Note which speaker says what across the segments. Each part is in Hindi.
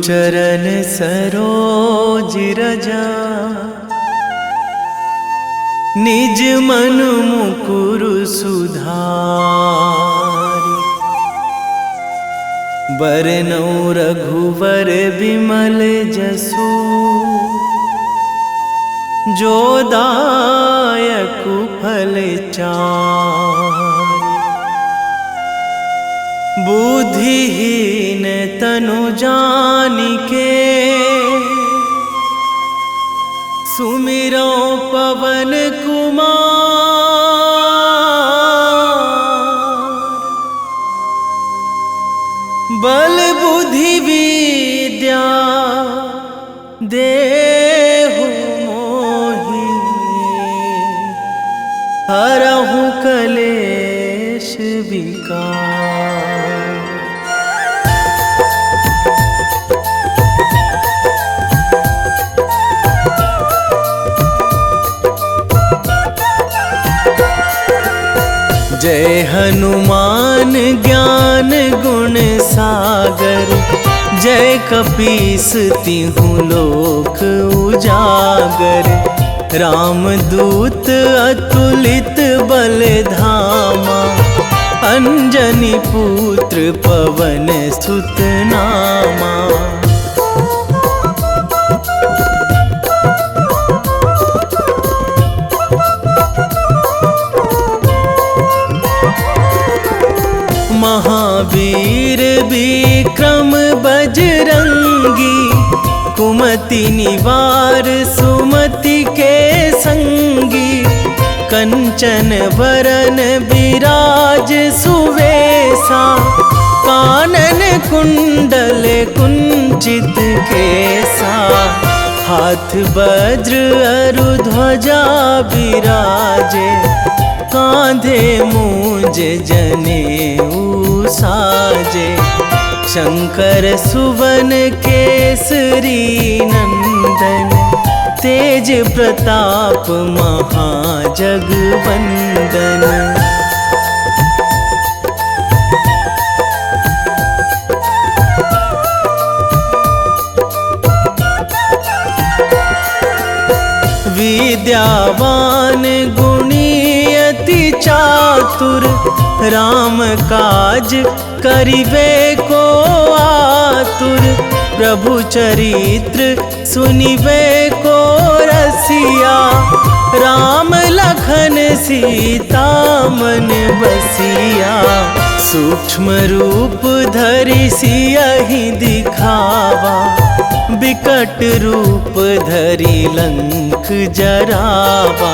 Speaker 1: चरण सरोज रजा, निज मन मुकुर सुधारि। बरनौ रघुवर बिमल जसु, जो दायक फल चारि। बुद्धिहीन तनु जानिके, सुमिरो पवन कुमार। बल बुद्धि विद्या देहु मोहि, हरहु कलेश विकार। जय हनुमान ज्ञान गुण सागर, जय कपीस तिहुँ लोक उजागर। रामदूत अतुलित बल धामा, अंजनी पुत्र पवन सुत नामा। महावीर विक्रम बजरंगी, कुमति निवार सुमति के संगी। कंचन वरन विराज सुवेशा, कानन कुंडल कुंचित केसा। हाथ वज्र अरु ध्वजा बिराजे, कांधे मूंज जनेऊ साजे। शंकर सुवन केसरी नंदन, तेज प्रताप महाजगवंदन। विद्यावान गुणी अति चातुर, राम काज करिबे को आतुर। प्रभु चरित्र सुनिबे को रसिया, राम लखन सीता मन बसिया। सूक्ष्म रूप धरि सियहि दिखावा, बिकट रूप धरि लंक जरावा।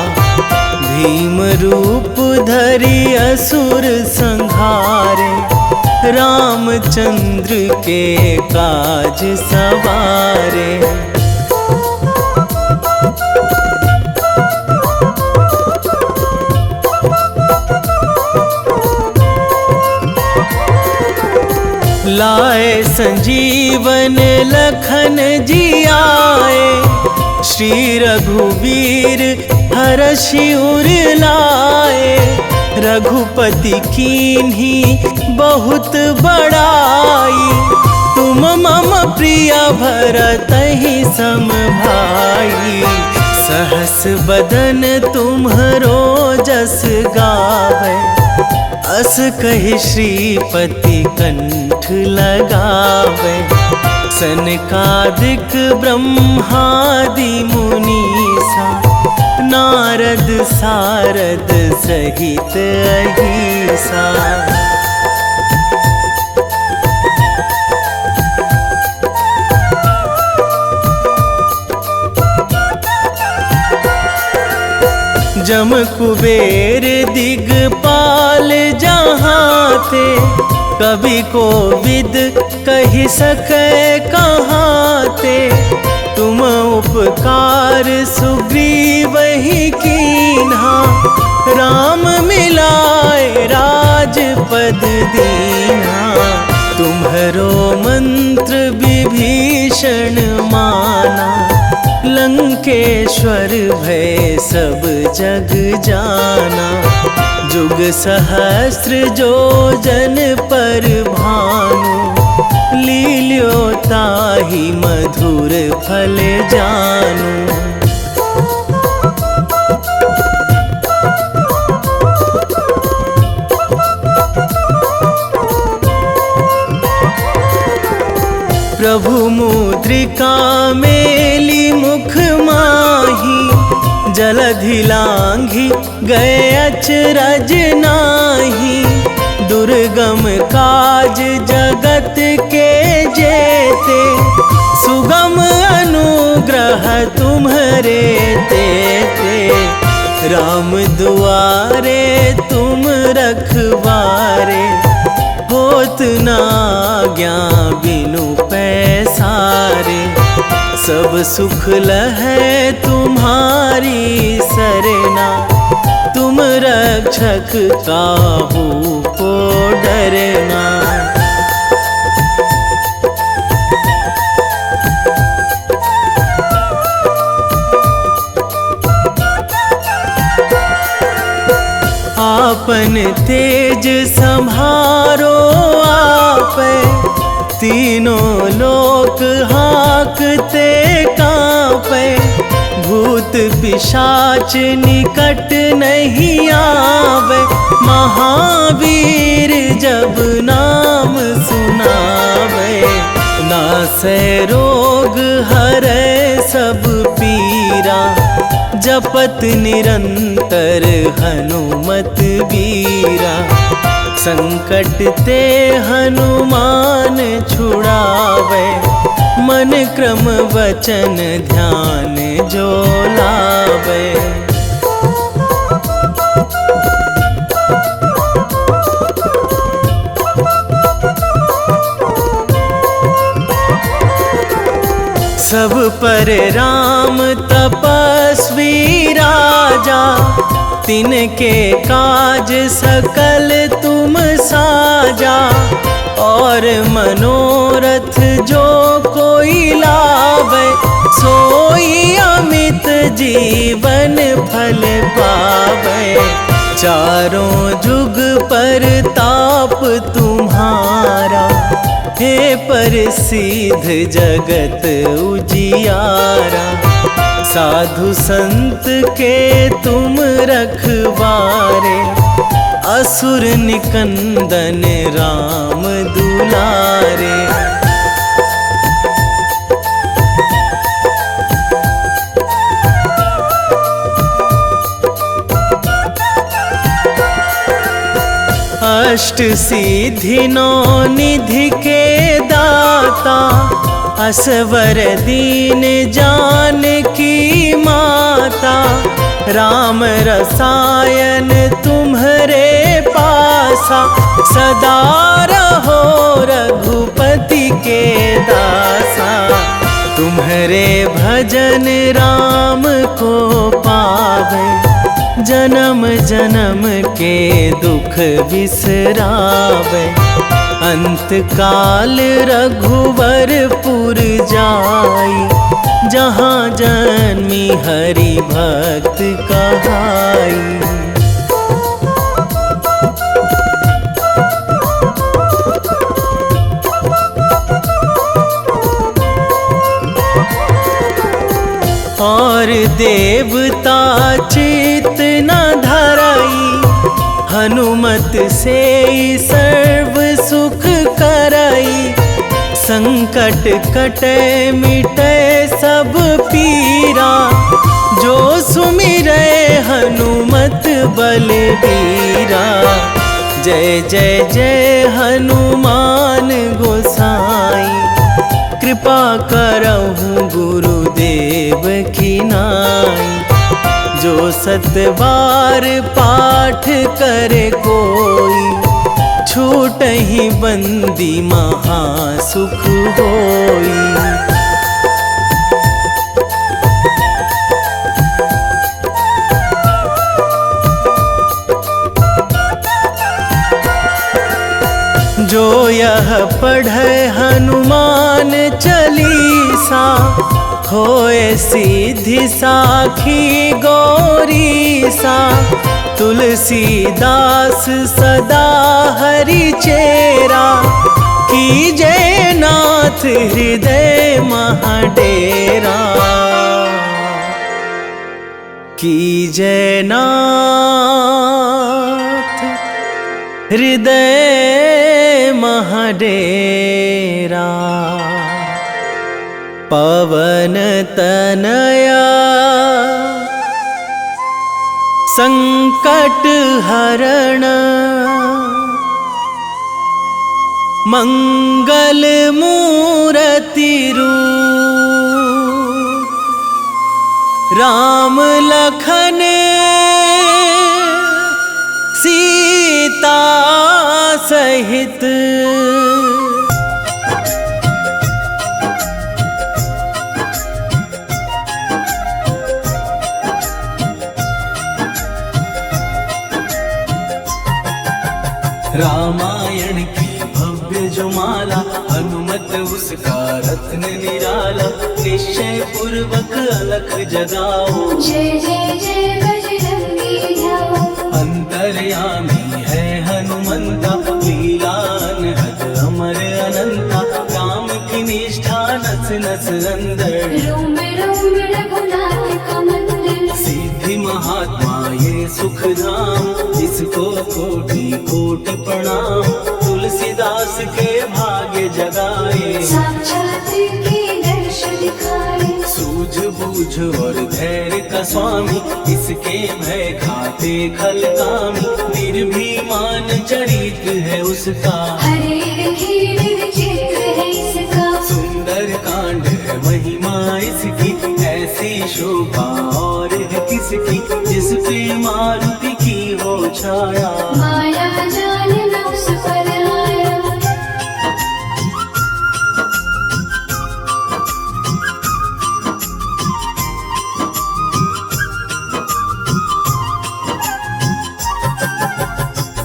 Speaker 1: भीम रूप धरि असुर संहारे, रामचंद्र के काज सवारे। लाए संजीवन लखन जियाए, श्री रघुवीर हरषि उर लाए। रघुपति कीन्ही बहुत बड़ाई, तुम मम प्रिय भरतहि सम भाई। सहस बदन तुम्हरो जस गावै, अस कहि श्रीपति कंठ लगावै। सनकादिक ब्रह्मादि मुनीसा, नारद सारद सहित अहिसा। जम कुबेर दिगपाल जहाँ थे, कवि कोविद कहि सकै कहाँ ते। तुम उपकार सुग्रीवहि कीन्हा, राम मिलाए राजपद दीन्हा। तुम्हरो मंत्र विभीषण माना, लंकेश्वर भय सब जग जाना। जुग सहस्र जो जन पर भानु, लील्यो ताहि मधुर फल जानू। प्रभु मुद्रिका मेली मुख माही, जलधि लांघी गए अचरज नाही। दुर्गम काज जगत के जेते, सुगम अनुग्रह तुम्हरे तेते। राम दुआरे तुम रखवारे, होत ना आज्ञा बिनु पैसारे। सब सुख लहै तुम्हारी सरना, तुम रक्षक काहू को डरना। आपन तेज संभारो आपै, तीनों लोक हाकते कांपै। भूत पिशाच निकट नहीं आवे, महावीर जब नाम सुनावे। नासै रोग हरै सब पीरा, जपत निरंतर हनुमत बीरा। संकट ते हनुमान छुड़ावे, मन क्रम वचन ध्यान जो लावे। सब पर राम तपस्वी राजा, तिनके काज सकल तुम साजा। और मनोरथ जो कोई लावे, सोई अमित जीवन फल पावे। चारों जुग पर ताप तुम्हारा, हे प्रसिद्ध जगत उजियारा। साधु संत के तुम रखवारे, असुर निकंदन राम दुलारे। अष्ट सिद्धि नौ निधि के दाता, असवर दीन जानकी माता। राम रसायन तुम्हरे पासा, सदा रहो रघुपति के दासा। तुम्हरे भजन राम को पावे, जन्म जन्म के दुख बिसरावे। अंत काल रघुवरपुर जाई, जहाँ जन्मी हरि भक्त कहाई। और देवता चित न धराई, हनुमत से सर्व सुख कराई। संकट कटे मिटे सब पीरा, जो सुमिरै हनुमत बलबीरा। जय जय जय हनुमान गोसाई, कृपा करहु गुरुदेव की नाई। जो सतबार पाठ करे कोई, छूटहि बंदी महासुख होई। जो यह पढ़े हनुमान चालीसा, होए सीधी साखी गौरीसा। तुलसीदास सदा हरि चेरा, कीजे नाथ हृदय महाडेरा, कीजे नाथ हृदय महाडेरा। पवन तनया संकट हरण, मंगल मूर्ति रूप, राम लखन सीता सहित। रामायण की भव्य जो माला, हनुमत उसका रत्न निराला। निश्चय पूर्वक अलख जगाओ,
Speaker 2: जय जय जय बजरंगी ध्याओ।
Speaker 1: अंतर्यामी है हनुमंता, लीला अनहद अमर अनंता। राम की निष्ठा नस नस अंदर,
Speaker 2: रोम रोम रघुनाथ का मंदिर।
Speaker 1: सिद्धि महात्मा ये सुख धाम, इसको कोटि कोटि प्रणाम। तुलसीदास के भाग्य जगाए,
Speaker 2: साक्षात के दर्श दिखाए।
Speaker 1: सूझबूझ और धैर्य का स्वामी, इसके भय खाते खल कामी। निर्भीमान चरित्र है उसका,
Speaker 2: हरे खेल विचित्र है इसका।
Speaker 1: सुंदर कांड है महिमा इसकी। ऐसी शोभा और है किसकी, जिस पे मारुति की हो छाया।
Speaker 2: माया जाल न उस पर आया,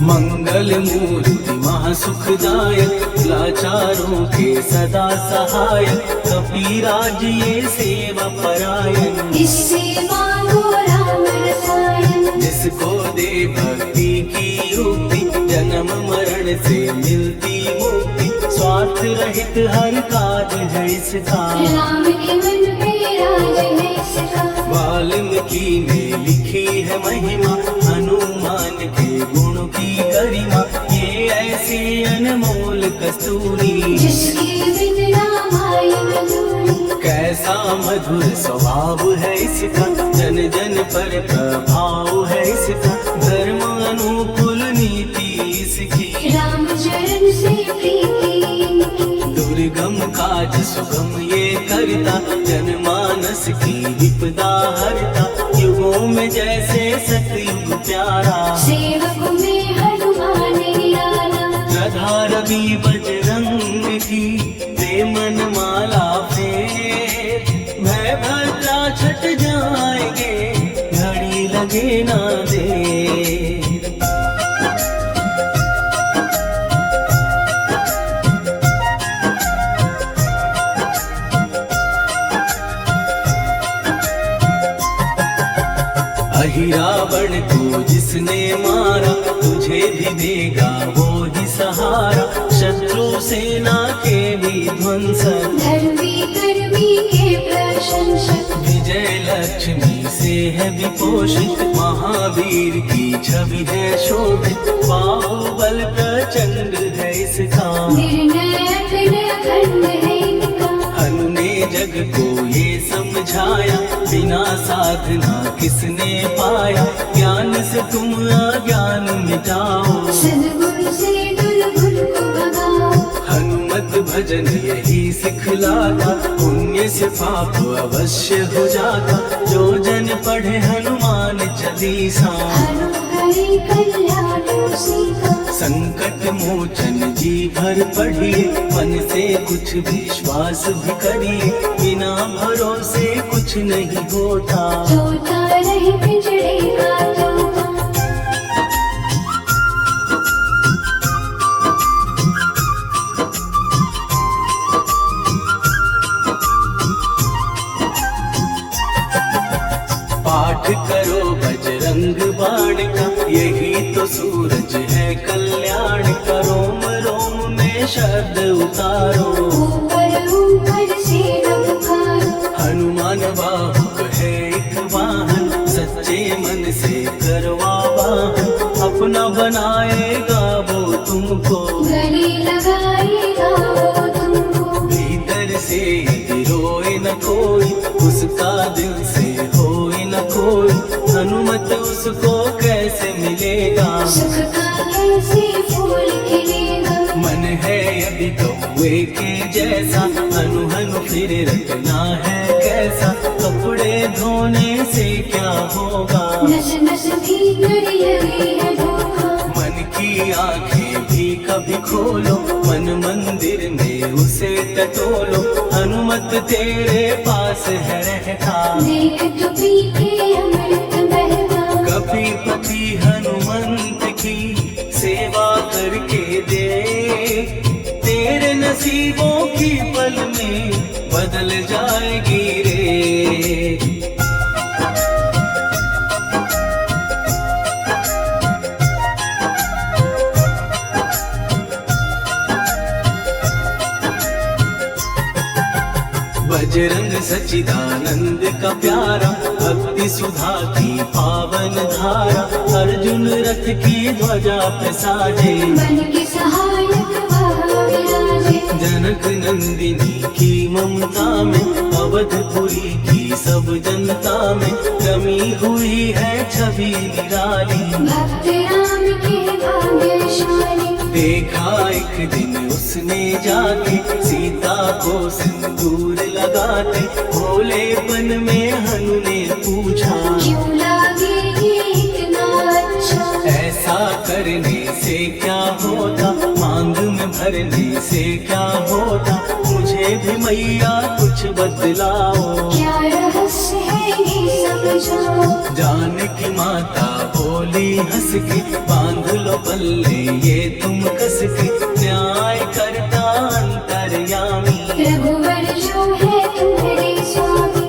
Speaker 1: मंगल मूर्ति महासुखदायक, लाचारों के सदा सहायक। कपीराज ये सेवा परायण,
Speaker 2: इससे मांगो राम रसायन।
Speaker 1: जिसको दे भक्ति की युक्ति, जन्म मरण से मिलती मुक्ति। स्वार्थ रहित हर काज है इसका,
Speaker 2: राम के मन पे राज है इसका।
Speaker 1: वाल्मीकि ने लिखी है महिमा, हनुमान के गुण की गरिमा। ये ऐसी अनमोल कस्तूरी,
Speaker 2: जिसकी बिन रामायण अधूरी।
Speaker 1: कैसा मधुर स्वभाव है इसका, जन जन पर प्रभाव है इसका। धर्म अनुकूल नीति इसकी,
Speaker 2: राम चरण से प्रीति इनकी।
Speaker 1: दुर्गम काज सुगम ये करता, जनमानस की विपदा हरता। युगों में जैसे सतयुग प्यारा,
Speaker 2: सेवक में हनुमान निराला।
Speaker 1: राधा रवि बजरंग की दे मन माला फेर। भय भद्रा छट जाएंगे, घड़ी लगे ना देर। रावण को जिसने मारा, तुझे भी देगा वो ही सहारा। शत्रु सेना के भी ध्वंसक,
Speaker 2: धर्मी कर्मी के प्रशंसक।
Speaker 1: विजय लक्ष्मी से है विपोषित, महावीर की छवि है शोभित। बाहुबल प्रचंड है इसका,
Speaker 2: निर्णय अखंड है इनका।
Speaker 1: हनु ने जग को ये समझाया, बिना साधना किसने पाया। ज्ञान से तुम अज्ञान मिटाओ,
Speaker 2: सद्गुरु से दुर्गुण को भगाओ।
Speaker 1: हनुमत भजन यही सिखलाता, पुण्य से पाप अवश्य हो जाता। जो जन पढ़े हनुमान चालीसा,
Speaker 2: हनुमत कल्याण सीता।
Speaker 1: संकट मोचन जी भर पढ़िए, मन से कुछ विश्वास भी करिए। बिना भरोसे कुछ नहीं होता,
Speaker 2: तोता रहे पिंजड़े का तोता।
Speaker 1: पाठ करो बजरंग बाण का, यही तो सूरज है कल्याण का। रोम रोम में शब्द उतारो।
Speaker 2: ऊपर ऊपर से न पुकारो।
Speaker 1: हनुमान बाहुक है एक वाहन, सच्चे मन से करवा वाहन, अपना बनाएगा वो तुमको,
Speaker 2: गले लगाएगा वो तुमको।
Speaker 1: भीतर से यदि रोए न कोई, उसका दिल से होए न कोई, हनुमत उसको कैसे मिलेगा।
Speaker 2: सुख का कैसे फूल खिलेगा।
Speaker 1: मन है यदि कौवे के जैसा, हनु हनु फिर रखना है कैसा, कपड़े धोने से क्या होगा।
Speaker 2: नस नस भीतर यही है धोखा।
Speaker 1: मन की आंखें भी कभी खोलो, मन मंदिर में उसे टटोलो, हनुमत तेरे पास है रहता।
Speaker 2: देख तो पीके अमृत बहता।
Speaker 1: कभी पति हनुमंत की सेवा करके दे, तेरे नसीबों की पल में बदल जाएगी रे। बजरंग सच्चिदानंद का प्यारा, भक्ति सुधा की पावन धारा, अर्जुन रथ की ध्वजा पे साजे,
Speaker 2: बन के सहायक वह विराजे।
Speaker 1: जनक नंदिनी की ममता में, अवधपुरी की सब जनता में, रमी हुई है छवि निराली।
Speaker 2: भक्त राम के भाग्यशाली।
Speaker 1: देखा एक दिन उसने जाके, सीता को सिंदूर लगाते, भोलेपन में हनु ने पूछा,
Speaker 2: क्यों लागे ये इतना अच्छा।
Speaker 1: ऐसा करने से क्या होता, मांग में भरने से क्या होता, मुझे भी मैया कुछ बदलाओ।
Speaker 2: क्या रहस्य है ये समझाओ।
Speaker 1: जानकी माता बोली हंस के, बांध लो पल्ले ये तुम कस के, न्याय करता अंतर्यामी।
Speaker 2: रघुवर जो है तुम्हारे स्वामी।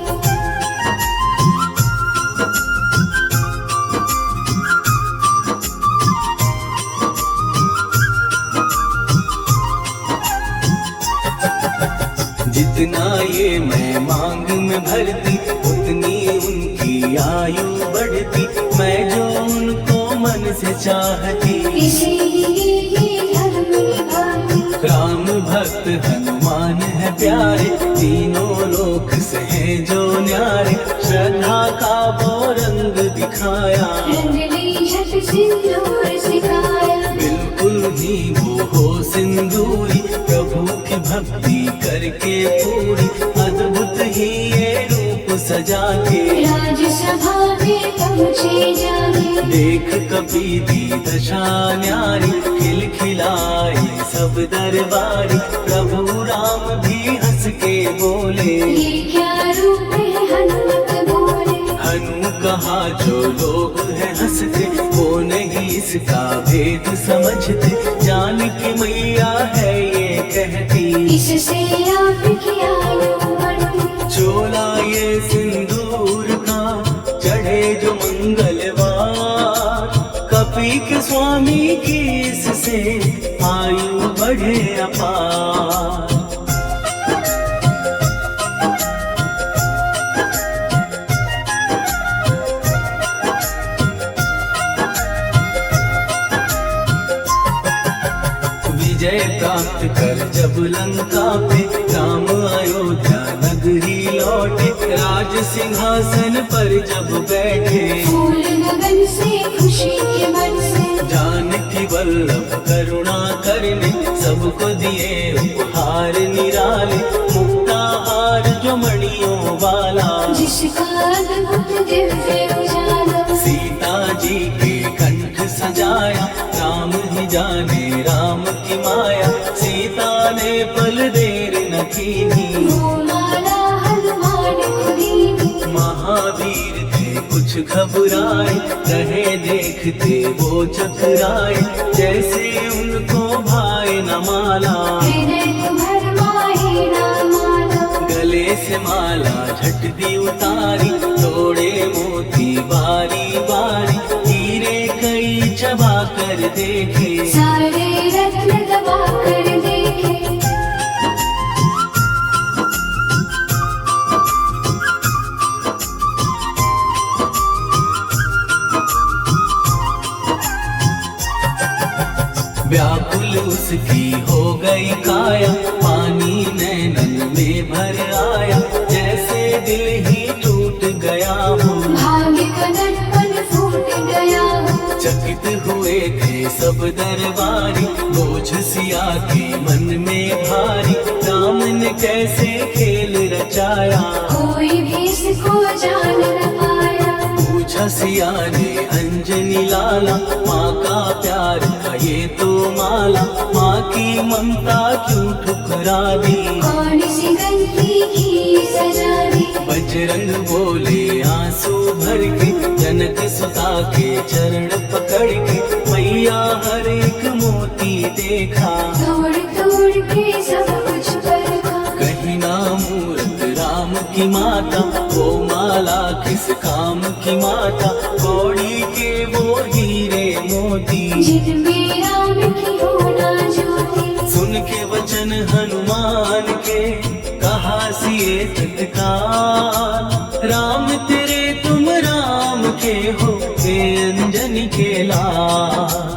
Speaker 1: जितना ये मैं मांग में भरती, उतनी उनकी आयु बढ़ती, मैं जो उनको मन से चाहती।
Speaker 2: इसीलिए ये धर्म निभाती।
Speaker 1: राम भक्त हनुमान है प्यारे, तीनों लोक से हैं जो न्यारे, श्रद्धा का वो रंग दिखाया,
Speaker 2: रंग ली झट सिंदूर सिखाया।
Speaker 1: बिल्कुल ही वो हो सिंदूरी, प्रभु की भक्ति करके पूरी, अद्भुत ही ये रूप सजा के,
Speaker 2: राजसभा में पहुँचे जाने।
Speaker 1: देख कपी दी दशा न्यारी, खिलखिलाई सब दरबारी, प्रभु राम भी हंस के बोले,
Speaker 2: ये क्या रूप है हनुमत बोले।
Speaker 1: हनु कहा जो लोग हैं हंसते, वो नहीं इसका भेद समझते, जानकी मैया है ये कहती,
Speaker 2: इससे आपकी आयु बढ़ती।
Speaker 1: चोला ये सिंदूर का चढ़े जो मंगलवार, कपी के स्वामी की इससे आयु बढ़े अपार। विजय प्राप्त कर जब लंका पे, राम अयोध्या नगरी लौटे, राज सिंहासन पर जब बैठे,
Speaker 2: फूल गगन से खुशी के बरसे।
Speaker 1: जानकी वल्लभ करुणा करने, सबको दिए उपहार निराले, मुक्ताहार जो मणियों वाला,
Speaker 2: जिसका अद्भुत दिव्य उजाला।
Speaker 1: सीता जी के कंठ सजाया, राम ही जाने राम की माया, सीता ने पल देर न कीनी,
Speaker 2: वो माला हनुमान खुदीनी।
Speaker 1: महावीर थे कुछ घबराए, रहे देखते वो चकराए, जैसे उनको भाई न माला,
Speaker 2: हृदय को भरमाए ना माला।
Speaker 1: गले से माला झट दी उतारी, तोड़े मोती बारी बारी, हीरे कई चबा कर देखे,
Speaker 2: सारे रत्न दबा कर देखे।
Speaker 1: उसकी हो गई काया, पानी नैनन में भर आया, जैसे दिल ही टूट गया हो।
Speaker 2: भाग्य का दर्पण फूट गया हो।
Speaker 1: चकित हुए थे सब दरबारी, बोझ सिया के मन में भारी, राम ने कैसे खेल रचाया,
Speaker 2: कोई भी इसको जान न पाया।
Speaker 1: पूछा सिया ने अंजनी लाला, माँ का प्यार था ये तो माला, माँ की ममता क्यों ठुकरा दी,
Speaker 2: कौन सी गलती की सजा दी।
Speaker 1: बजरंग बोले आंसू भर के, जनक सुता के चरण पकड़ के, मैया हर एक मोती देखा,
Speaker 2: तोड़ तोड़ के सब कुछ परखा।
Speaker 1: कहीं ना मूरत राम की माता, वो माला किस काम की माता, कौड़ी के वो हीरे मोती,
Speaker 2: जिनमें राम की होना ज्योति।
Speaker 1: सुन के वचन हनुमान के, कहा सिए तत्काल, राम तेरे तुम राम के हो, हे अंजनी के लाल।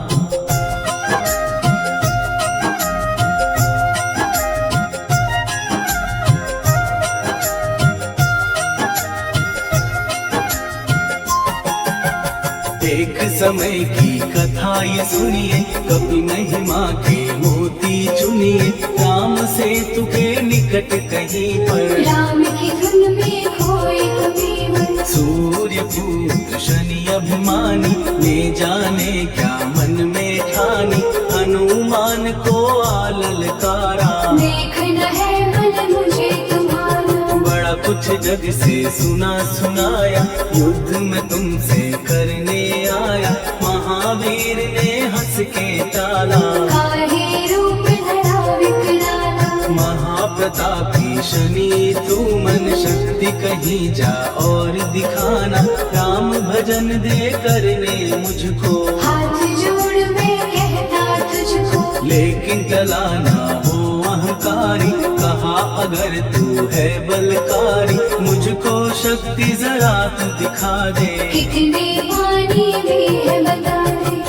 Speaker 1: एक समय की कथा ये सुनिए, कभी महिमा के मोती चुनिए, राम से तुके निकट कहीं पर,
Speaker 2: राम की धुन में खोए कभी मन।
Speaker 1: सूर्य पुत्र शनि अभिमानी, ने जाने क्या मन में ठानी, हनुमान को आललकारा,
Speaker 2: देखना है मन मुझे तुम्हारा।
Speaker 1: बड़ा कुछ जग से सुना सुनाया, युद्ध में तुमसे करने आया, महावीर ने हंस के टाला,
Speaker 2: काहे रूप धरा विकराला।
Speaker 1: महाप्रतापी शनि तू मन शक्ति कहीं जा और दिखाना, राम भजन दे करने मुझको,
Speaker 2: हाथ जोड़ मैं कहता तुझको।
Speaker 1: लेकिन टला ना हो अहंकारी, कहा अगर तू है बलकारी, मुझको शक्ति जरा तू दिखा दे,
Speaker 2: कितने पानी भी है बता दे।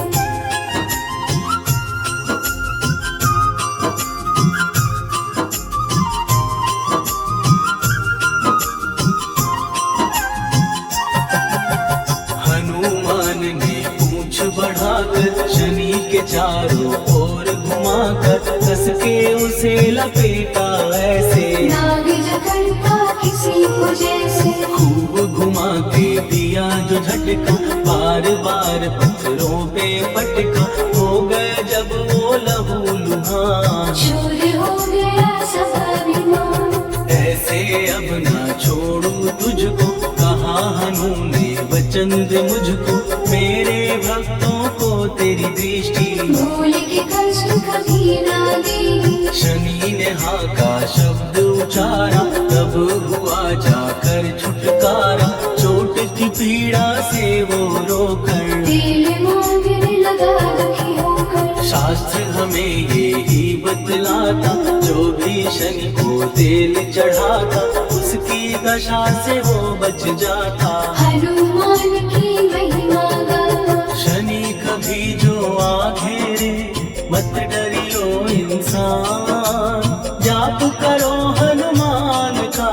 Speaker 1: हनुमान ने पूंछ बढ़ाकर, शनि के चारों ओर घुमाकर, कस के उसे लपेटा ऐसे,
Speaker 2: नाग जो करता किसी को जैसे।
Speaker 1: खूब घुमा के दिया जो झटका, बार बार पत्थरों पे पटका, हो गया जब वो लहू लुहान,
Speaker 2: शूर हो गया सब अभिमान।
Speaker 1: ऐसे अब ना छोड़ू तुझको, कहा हनु ने वचन दे मुझको, मेरे भक्तों को तेरी दृष्टि,
Speaker 2: भूल के कष्ट कभी ना दी।
Speaker 1: शनि ने हाँ का शब्द उचारा, तब हुआ जाकर छुटकारा, चोट की पीड़ा से वो रोकर,
Speaker 2: दिल मांगने लगा दुखी होकर।
Speaker 1: शास्त्र हमें ये ही बतलाता, जो भी शनि को तेल चढ़ाता, उसकी दशा से वो बच जाता,
Speaker 2: हनुमान की महिमा गाता।
Speaker 1: शनि कभी जो आ घेरे, मत डरियो इंसान, जाप करो हनुमान का,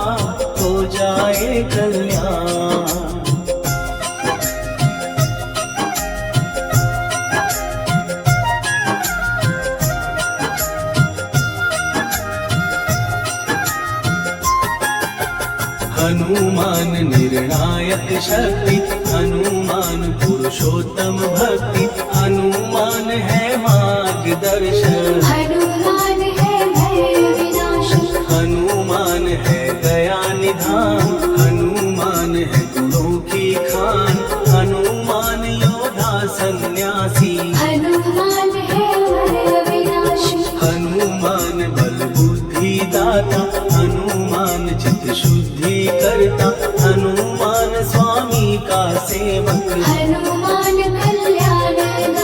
Speaker 1: हो जाए कल्याण। हनुमान निर्णायक शक्ति, हनुमान पुरुषोत्तम भक्ति, हनुमान है मार्गदर्शन,
Speaker 2: हनुमान है भय विनाशक।
Speaker 1: हनुमान है दया निधान, हनुमान है गुणों की खान, हनुमान योद्धा सन्यासी,
Speaker 2: हनुमान है भय विनाशक।
Speaker 1: हनुमान बल बुद्धि दाता, हनुमान चित्त शुद्धि करता, हनुमान स्वामी का सेवक,
Speaker 2: हनुमान कल्याणदायक।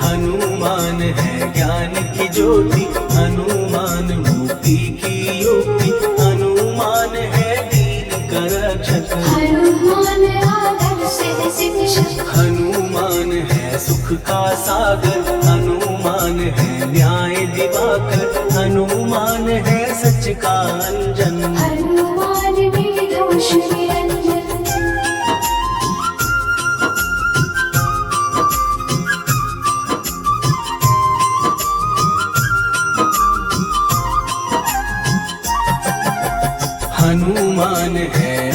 Speaker 1: हनुमान है ज्ञान की ज्योति, हनुमान मुक्ति की युक्ति, हनुमान है दीन का रक्षक,
Speaker 2: हनुमान आदर्श है शिक्षक।
Speaker 1: हनुमान है सुख का सागर, हनुमान है न्याय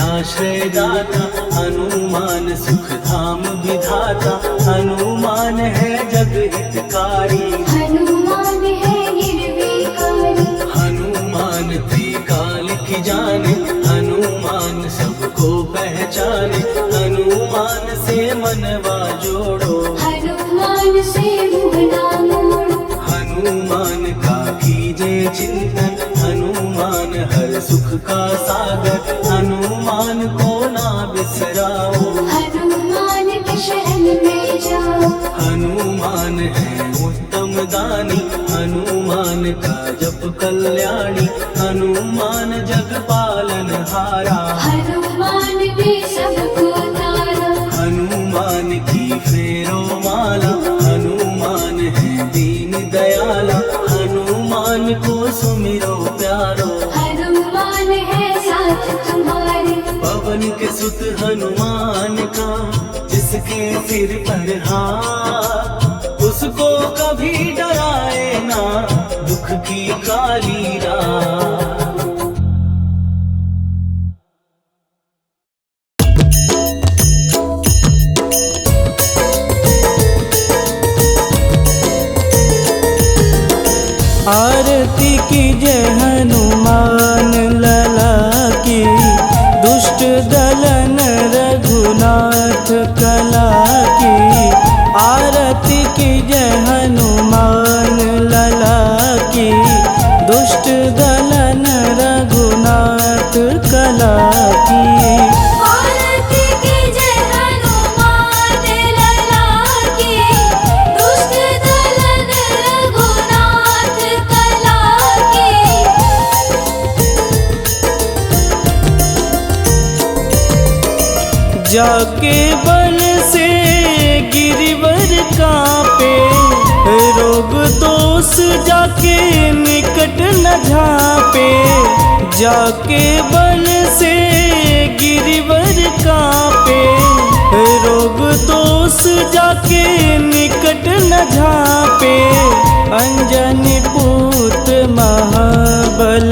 Speaker 1: आश्रय दाता, हनुमान सुख धाम विधाता, हनुमान है जग हितकारी,
Speaker 2: हनुमान है निर्विकारी,
Speaker 1: हनुमान त्रिकाल की जाने, हनुमान सबको पहचाने, हनुमान से मनवा जोड़ो,
Speaker 2: हनुमान से मुँह ना मोड़ो,
Speaker 1: हनुमान का कीजे चिंतन, हनुमान हर सुख का सागर, हनुमान को ना बिसराओ,
Speaker 2: हनुमान के शरण में जाओ,
Speaker 1: हनुमान है उत्तम दानी, हनुमान का जप कल्याणी, हनुमान जग पालन हारा,
Speaker 2: हनुमान ने सबको तारा,
Speaker 1: हनुमान की फेरो माला, हनुमान है दीन दयाला, हनुमान को सुमिरो प्यारो,
Speaker 2: हनुमान है साथ तुम्हारे,
Speaker 1: पवन के सुत हनुमान का, जिसके सिर पर हाथ, उसको कभी डराए ना दुख की काली रात।
Speaker 3: आरती कीजय हनुमान लला की, दुष्ट दलन रघुनाथ कला की, आरती कीजय हनुमान लला की, दुष्ट दलन रघुनाथ कला की।
Speaker 2: आरती कीजय हनुमान लला की, दुष्ट दलन रघुनाथ कला की।
Speaker 3: जाके बल से गिरिवर कांपे, रोग दोष जाके निकट न झांपे, जाके बल से गिरिवर कांपे, रोग दोष जाके निकट न झांपे, अंजनी पूत महाबलदाई,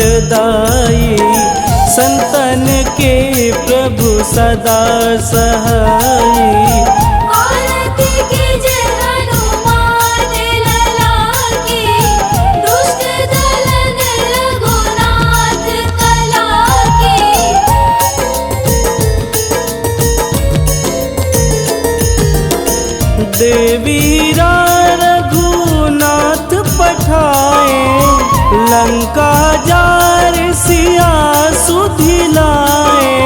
Speaker 3: संतन के प्रभु सदा सहाई।
Speaker 2: आरती कीजय हनुमान लला की, दुष्ट दलन रघुनाथ कला की।
Speaker 3: देवीरा रघुनाथ पठाए, लंका जार सिया सुधिलाए,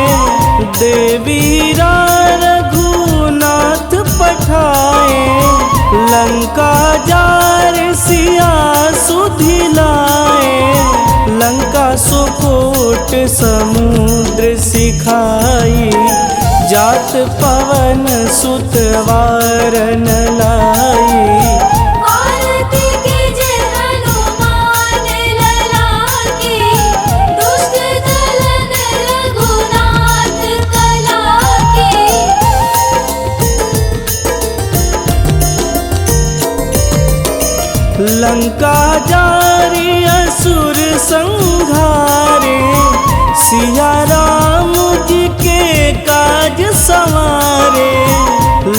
Speaker 3: देवीरा रघुनाथ पठाए, लंका जार सिया सुधिलाए, लंका सुकोट समुद्र सिखाई, जात पवन सुत वारन लाई।
Speaker 2: आरती कीजय हनुमान लला की, दुष्ट दलन रघुनाथ कला की।
Speaker 3: लंका जारी असुर संहारे, सिया राम जी के काज संवारे,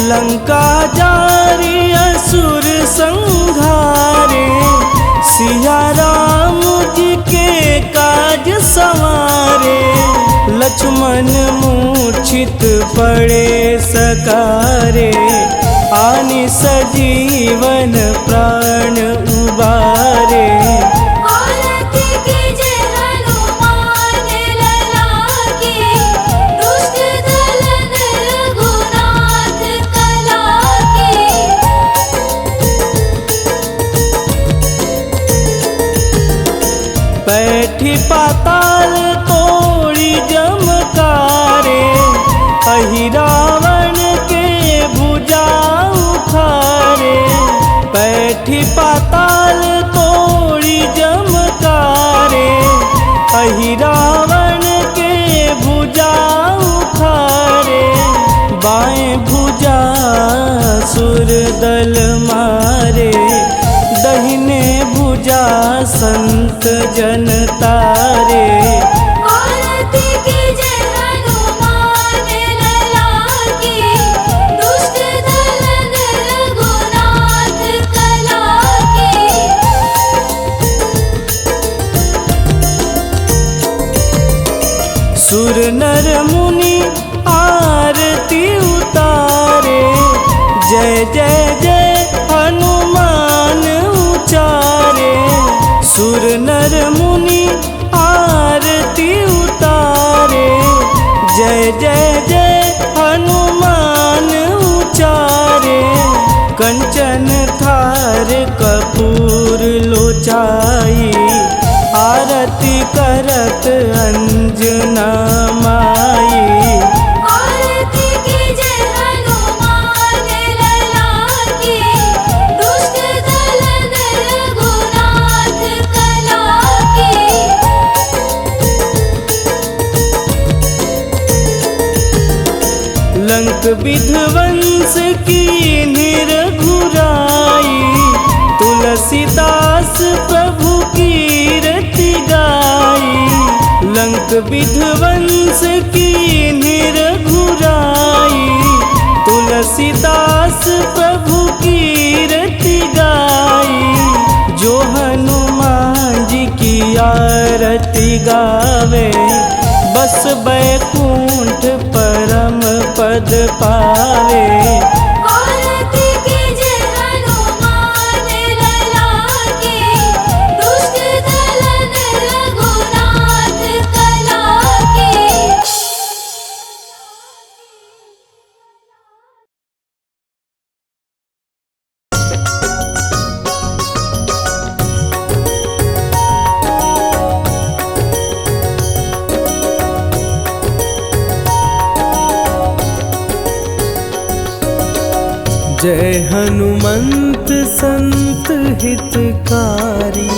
Speaker 3: लंका जारी असुर संहारे, सिया राम जी के काज संवारे, लक्ष्मण मूर्छित पड़े सकारे, आनि सजीवन प्राण उबारे।
Speaker 2: आरती कीजय हनुमान लला की, दुष्ट दलन रघुनाथ कला की।
Speaker 3: बैठी पाताल तोड़ी जमकारे, अहि रावण के भुजा उखारे, बैठी पाताल तोड़ी जमकारे, अहि रावण के भुजा उखारे, बाएं भुजा सुर दल मारे, दहिने भुजा संत जन तारे।
Speaker 2: आरती कीजय हनुमान
Speaker 3: जय जय जय हनुमान उचारे, कंचन थार कपूर लोचाई, आरती करत अंजना माई।
Speaker 2: आरती कीजे हनुमान लला की, दुष्ट दलन रघुनाथ कला की।
Speaker 3: लंक विध्वंस की निरघुराई, तुलसीदास प्रभु कीरति गाई। लंक विध्वंस की निरघुराई, तुलसीदास प्रभु कीरति गाई। जो हनुमान जी की आरती गावे, बस बैकुंठ परम पद पावे।
Speaker 2: आरती कीजे हनुमान लला की, दुष्ट दलन रघुनाथ कला की।
Speaker 1: जय हनुमंत संत हितकारी,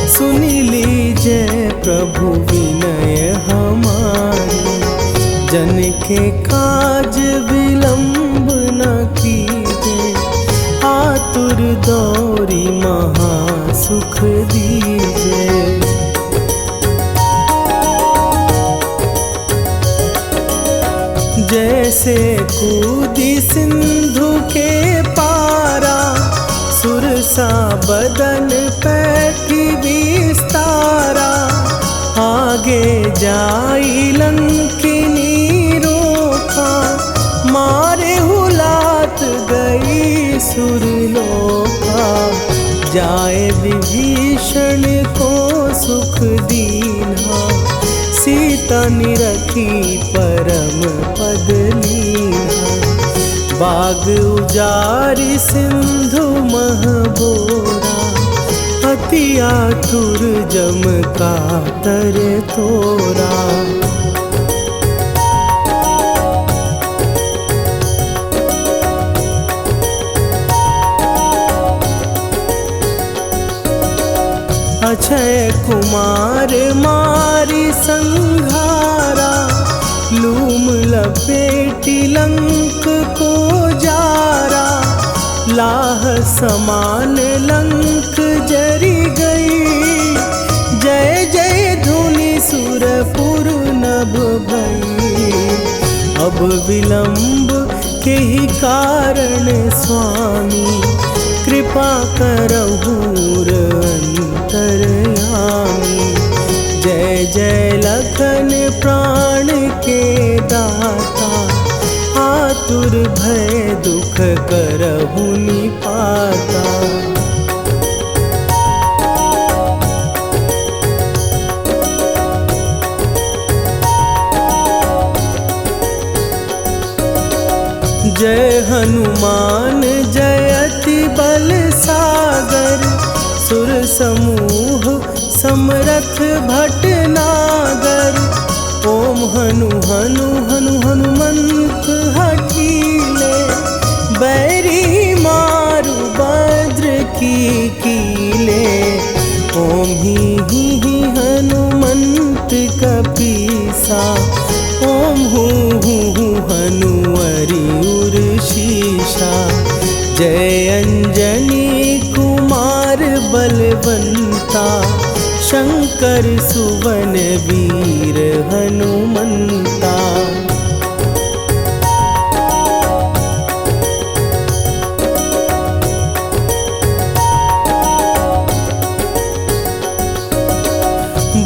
Speaker 1: सुनि लीजय प्रभु विनय हमारी। जन के काज विलंब न कीजे, आतुर दौरी महा सुख दीजे। जैसे कूदी सिंधु के पारा, सुरसा बदन पैठी विस्तारा। आगे जाई लंकिनी रोका, मारे हुलात गई सुरलोका। जाए विभीषण को सुख दीना, सीता निरखी परम पद लीना। बाग उजारि सिंधु महबोरा, अति आतुर जम कातर तोरा। अक्षय कुमार मारी संघारा, लूम लपेटी लंक को जारा। लाह समान लंक जरी गई, जय जय धुनि सुरपुर नभ भई। अब विलंब के ही कारण स्वामी, कृपा करहु अंतरयामी। जय जय लखन प्राण के दाता, आतुर भय दुख करहु निपाता। जय हनुमान जयति बल सागर, सुर समूह समरथ भटनागर। ओम हनु हनु हनु हनुमंत हठीले, बैरी मारु भद्र की कीले। ओम ही हनुमंत कपीसा, ओम हूँ हनुवरि उर्शीषा। जय अंजनी कुमार बलवंता, शंकर सुवन वीर हनुमंता।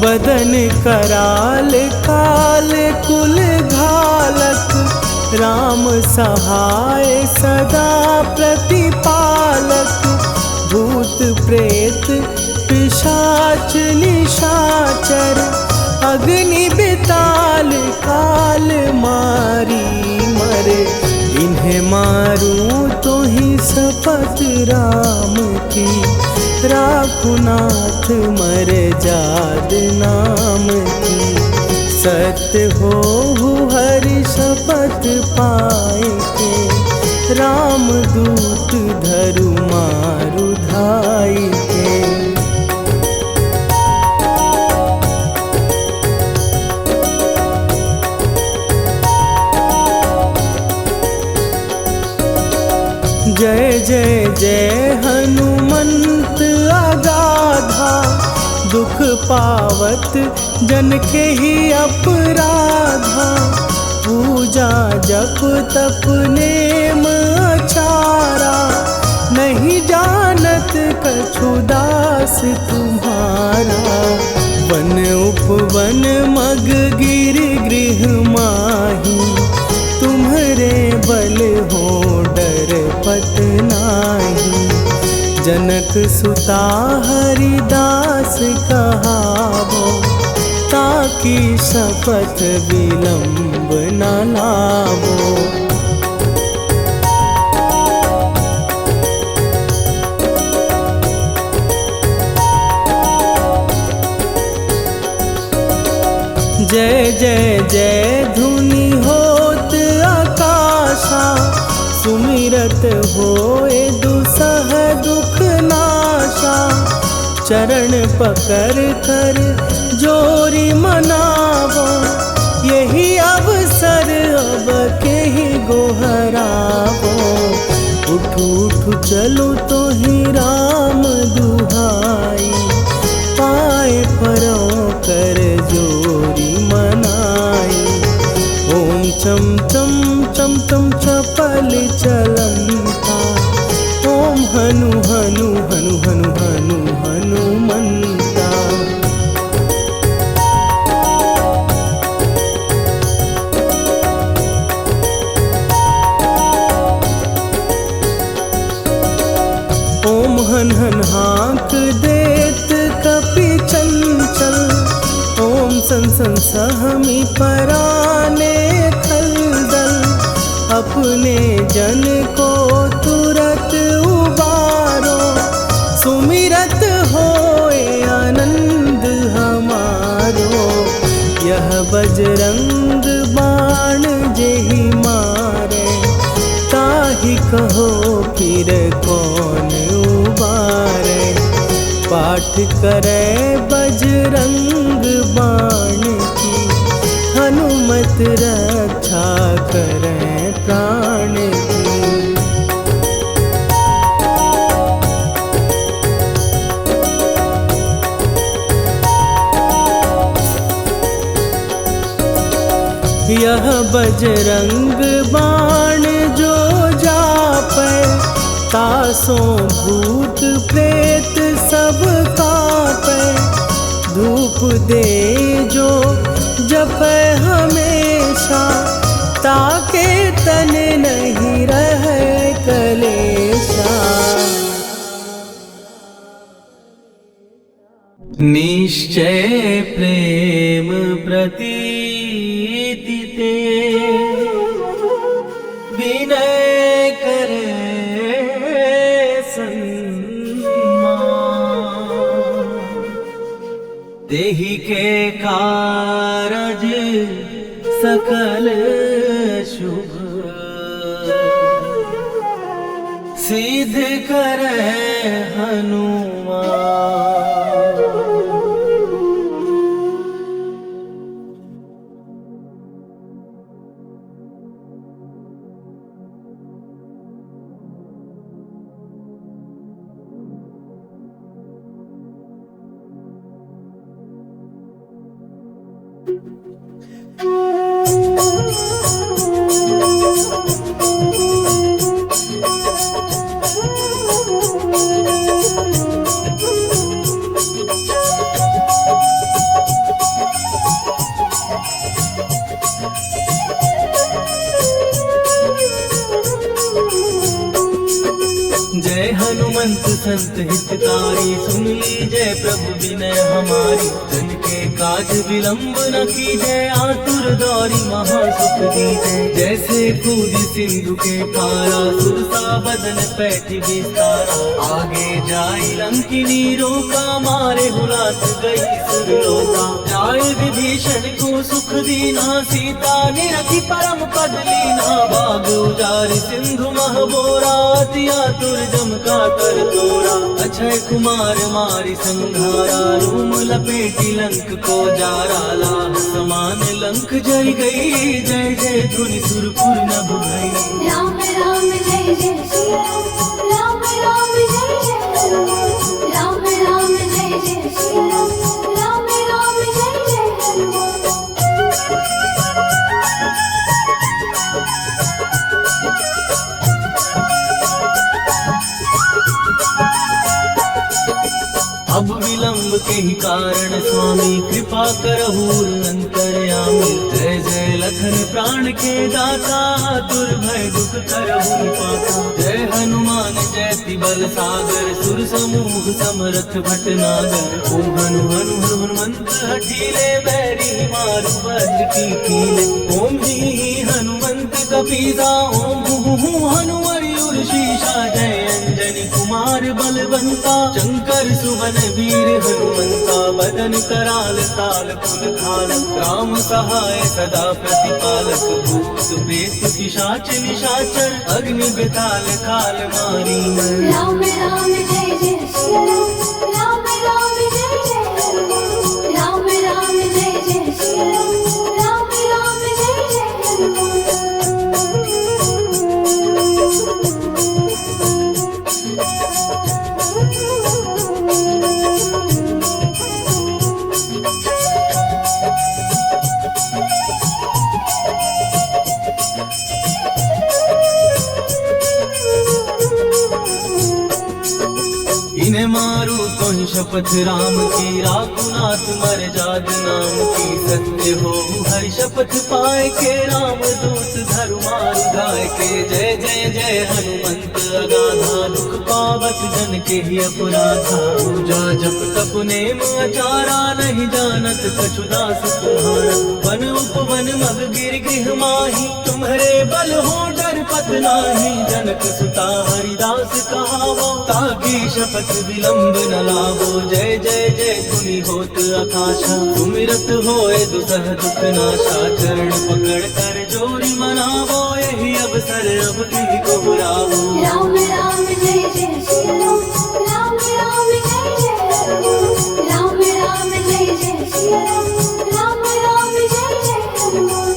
Speaker 1: बदन कराल काल कुल घालक, राम सहाय सदा प्रतिपालक। भूत प्रेत पिशाच निशाचर, अग्नि बिताल काल
Speaker 3: सुमत राम की, राखु नाथ मर्याद नाम की। सत्य हो हरि शपथ पाए के, राम दूत धरु मारु धाई के। जय जय जय हनुमंत अगाधा, दुख पावत जन के ही अपराधा। पूजा जप तप नेम आचारा, नहीं जानत कछु दास तुम्हारा। वन उपवन मग गिर गृह माही, तुम्हारे बल हो डर पत नाही। जनक सुता हरिदास कहावो, ताकि शपथ विलंब न लावो। जय जय जय धुनि होत आकाशा, सुमिरत होए दुसह दुख नाशा। चरण पकड़ कर जोरी मनावो, यही अवसर अब के ही गोहरावो। उठू उठू चलो तो ही राम दुहाई, पाए परो कर जोरी मनाई। ओम चम चम चम चम चपल चलंता, ओम हनु हनु हनु हनु हनु हनुमंता। ओम हन हन हाँक देत कपि चंचल, ओम सन सन सहमी पराने खलदल। अपने जन को तुरत उबारो, सुमिरत होए आनंद हमारो। यह बजरंग बाण जेहि मारे, ताहि कहो फिर कौन उबारे। पाठ करे बजरंग बाण की, हनुमत रक्षा करे प्राण की। यह बजरंग बाण जो जापै, तासों भूत प्रेत सब कापै। धूप दे जो जपै हमेशा, ताके तन नहीं रहे कलेशा।
Speaker 1: निश्चय प्रेम प्रतीति ते, विनय करे सन्मान। देहि के कारज सकल शुभ, सिद्ध करे हनुमान। जय हनुमंत संत हितकारी, सुन लीजय प्रभु विनय हमारी। तन के काज विलंब न कीजे, आतुर दौरी महासुख दीजे। जैसे कूद सिंधु के पारा, सुरसा बदन पैठी विस्तारा। आगे जाई लंकिनी रोका, मारे हुलात गई सुरलोका। जाए विभीषण को सुख दीना, सीता निरखी परम पद लीना। बाग उजारि सिंधु महबोरा, अति आतुर जम का कर तोरा। अक्षय कुमार मारि संघारा, रूम लपेटी लंक को जारा। लाह समान लंक जय गई, जय जय धुनि सुरपुर नभ भई।
Speaker 2: राम राम जय जय सिया राम, राम राम जय जय हनुमान। राम राम जय जय सिया राम, राम राम जय जय हनुमान।
Speaker 1: अब विलंब के ही कारण स्वामी, कृपा करहूर अंतर्यामी। जय जय लखन प्राण के दाता, दुर्भय दुख करहु पाता। जय हनुमान जयति बल सागर, सुर समूह समरथ भटनागर। ओम हनु हनु हनुमंत हठीले, बैरी मारु वज्र की कीले। ओम ही हनुमंत कपीसा, ओम हु हनुमरि उर्शीषा। जय अंजनी कुमार बलवंता, शंकर सुवन वीर हनुमंता। बदन कराल ताल फुल खाल, राम सहाय सदा प्रतिपालक। भूत प्रेत पिशाच निशाचर, अग्नि बेताल काल मारी मर।
Speaker 2: राम राम जय जय सिया राम, राम राम जय जय हनुमान। राम राम जय जय सिया राम, राम राम जय जय हनुमान।
Speaker 1: इन्हें मारू तो ही शपथ राम की, राकुनाथ मर जाद नाम की। सत्य हो हरि शपथ पाए के, राम दूत धरु मारु गाय के। जय जय जय हनुमंत अगाधा, दुख पावत जन के ही अपराधा। पूजा जप तप नेम आचारा, नहीं जानत कछु दास तुम्हारा। वन उपवन मग गिर गृह माही, तुम्हारे बल हो डर पत नाही। जनक सुता हरिदास कहावो, ताकि शपथ विलंब न लावो। जय जय जय धुनि होत आकाशा, सुमिरत होए दुसह दुख नाशा। चरण पकड़ कर जोरी मनावो, यही अवसर अब की को बुलावो।
Speaker 2: राम राम जय जय सिया राम, राम राम जय जय हनुमान। राम राम जय जय सिया राम, राम राम जय जय हनुमान।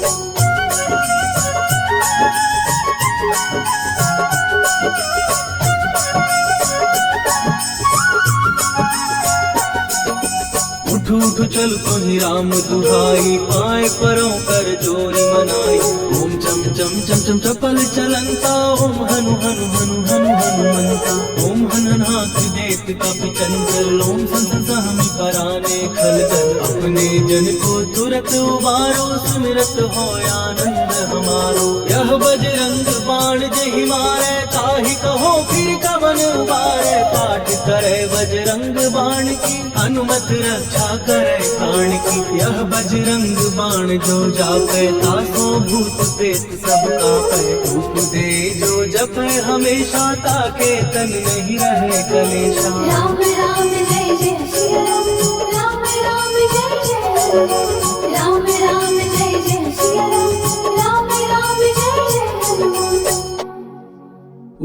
Speaker 1: उठ उठ चल तो ही राम दुहाई, पाए परों कर जोरी मनाई। ओम चम चम चम चम चपल चलंता, ओम हनु हनु हनु हनु हनुमंता। ओम हननाथ देत कपि चंचल, ओम सन सहमि पराने खलदल। अपने जन को तुरत उबारो, सुमिरत हो आनंद हमारो। यह बजरंग बाण जहि मारे, ताहि कहो फिर कवन उबारे। पाठ करे बजरंग बाण की, हनुमत रक्षा करे प्राण की। यह बजरंग बाण जो जापे, तासो भूत प्रेत सब कापे। रूप दे जो जपे हमेशा, ताके तन नहीं रहे कलेशा।
Speaker 2: राम राम जय जय सिया राम, राम राम जय जय हनुमान। राम राम जय जय सिया राम, राम राम जय जय हनुमान।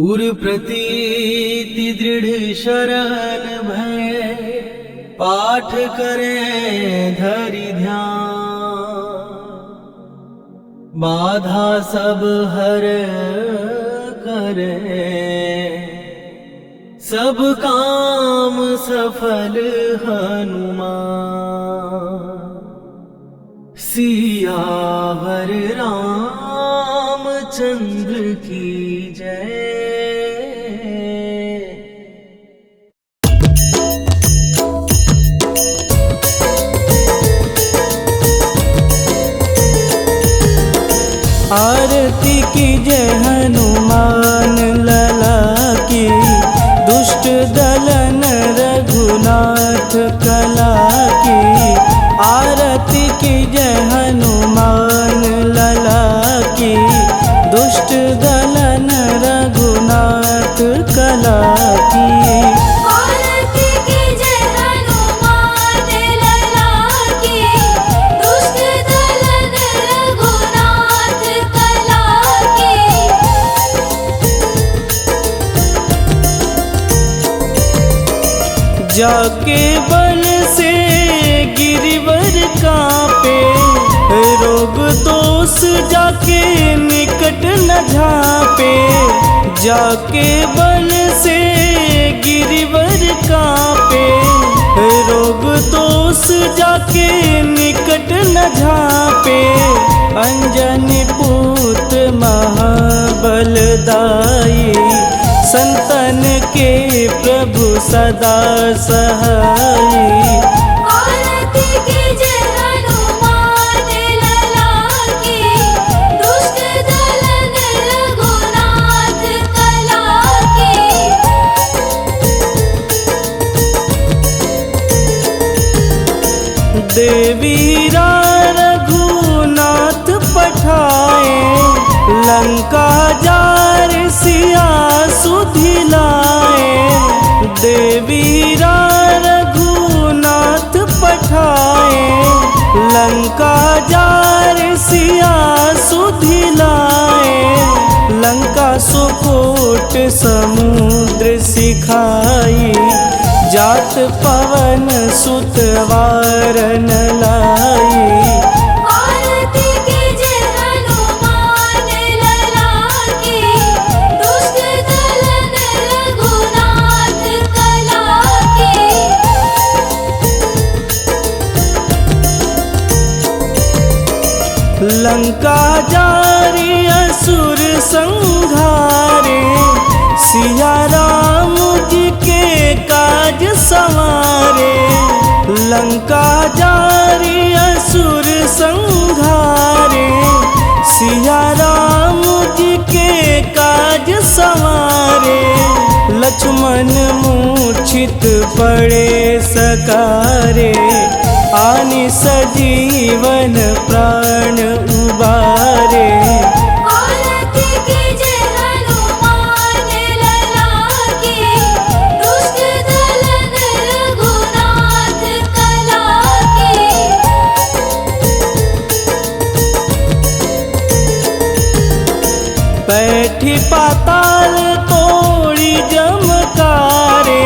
Speaker 1: उर प्रतीति दृढ़ शरण भय, पाठ करें धरि ध्यान। बाधा सब हर करे, सब काम सफल हनुमान। सियावर रामचंद्र की जय।
Speaker 3: आरती की जय हनुमान लला की, दुष्ट दलन रघुनाथ कला की। जाके बल से गिरिवर कांपे, रोग दोष जाके निकट न झांपे। जाके बल से गिरिवर कांपे, रोग दोष जाके निकट न झांपे। अंजनी पुत्र महाबलदाई, संतन के प्रभु सदा सहाई।
Speaker 2: आरती कीजे हनुमान लला की, दुष्ट दलन रघुनाथ कला की।
Speaker 3: देवीरा रघुनाथ पठाए, लंका जार सिया सुधिलाए। देवीरा रघुनाथ पठाए, लंका जार सिया सुधिलाए। लंका सुकोट समुद्र सिखाई, जात पवन सुत वारन लाई।
Speaker 2: आरती कीजे हनुमान लला की, दुष्ट दलन रघुनाथ कला की।
Speaker 3: लंका जारी असुर संघारे, सिया राम जी के काज संवारे। लंका जारी असुर संघारे, सिया राम जी के काज संवारे। लक्ष्मण मूर्छित पड़े सकारे, आनि सजीवन प्राण उबारे।
Speaker 2: आरती कीजे हनुमान लला की, दुष्ट दलन रघुनाथ कला की।
Speaker 3: बैठी पाताल तोड़ी जमकारे,